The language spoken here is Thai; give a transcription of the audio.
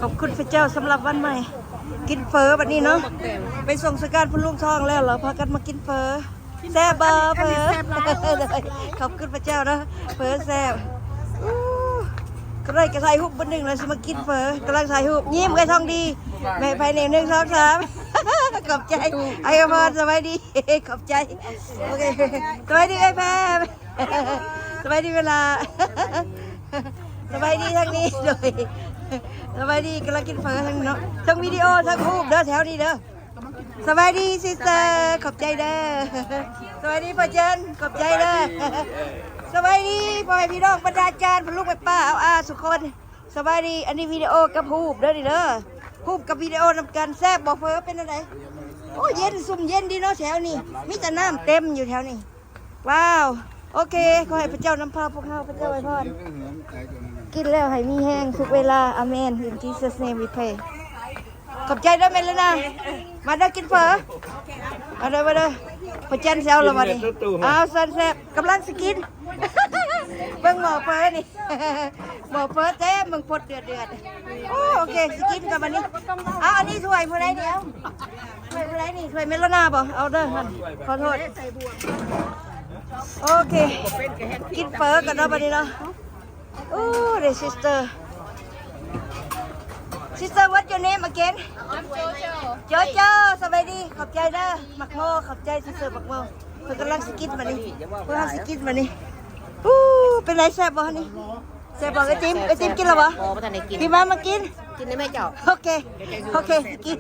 อบคุณพระเจ้าสำหรับวันใหม่ กินเฟอแบบนี้เนาะไปส่งสการพุ่นลุงทองแล้วเหรอพากันมากินเฟอแซ่บบ่เฟอขอบคุณพระเจ้านะเฟอแซ่บก็เลยกระถ่ายหุบบนหนึ่งเลยสมากินเฟอกำลังถ่ายหุบยิ้มไอ้ทองดีแม่ภายใน1 2 3ขอบใจไอ้พรสบายดีขอบใจโอเคสบายดีไอ้แพรสบายดีเวลาสบายดีทั้งนี้เลยสบายดีกำลังกินเฟอทั้งเนาะทั้งวิดีโอทั้งรูปเด้อแถวนี้เด้อสบายดีซิสเตอร์ขอบใจเด้อสบายดีพ่อเจนขอบใจเด้อสบายดีพ่อพี่น้องบรรดาจารย์พลูกไปป้าเอาอาสุคนสบายดีอันนี้วิดีโอกับรูปเด้อนี่เด้อรูปกับวิดีโอนำกันแซ่บบ่เฟอเป็นอะไรโอ้เย็นซุ่มเย็นดีเนาะแถวนี้มีแต่น้ำเต็มอยู่แถวนี้ว้าวโอเคขอให้พระเจ้านำพาพวกเราพระเจ้าไว้พรกินแล้วให้มีแห้งทุกเวลาอาเมน in Jesus name we pray ขอบใจด้วยเมลนะมาเด้อกินเฟอมาเด้อพอเจนเซลเรามาดิอ้าวซันแซบกำลังสกินเบิ่งหมอเฟอนี่หมอเฟอเต้มึงพดเดือดโอเคสกินกับมันนี่อ้าวอันนี้ถ้วยผู้ใดเดียวถ้วยผู้ใดนี่ถ้วยเมลนาบ่เอาเด้อขอโทษโอเคกินเฟอกันเนาะบัดนี้เนาะโอ้เดซิสเตอร์Sister, what's your name again? I'm Jojo. Jojo, สบายดีขอบใจเด้อมักโมขอบใจซิสเตอร์มักโมเพิ่นกำลังสกินมานี่เพิ่นสกินมานี่เป็นไรแซ่บบ่นี่แซ่บบ่ไอติมกินแล้วบ่ บ่ทันได้กิน พี่มากิน กินได้ไหมเจ้า โอเคกิน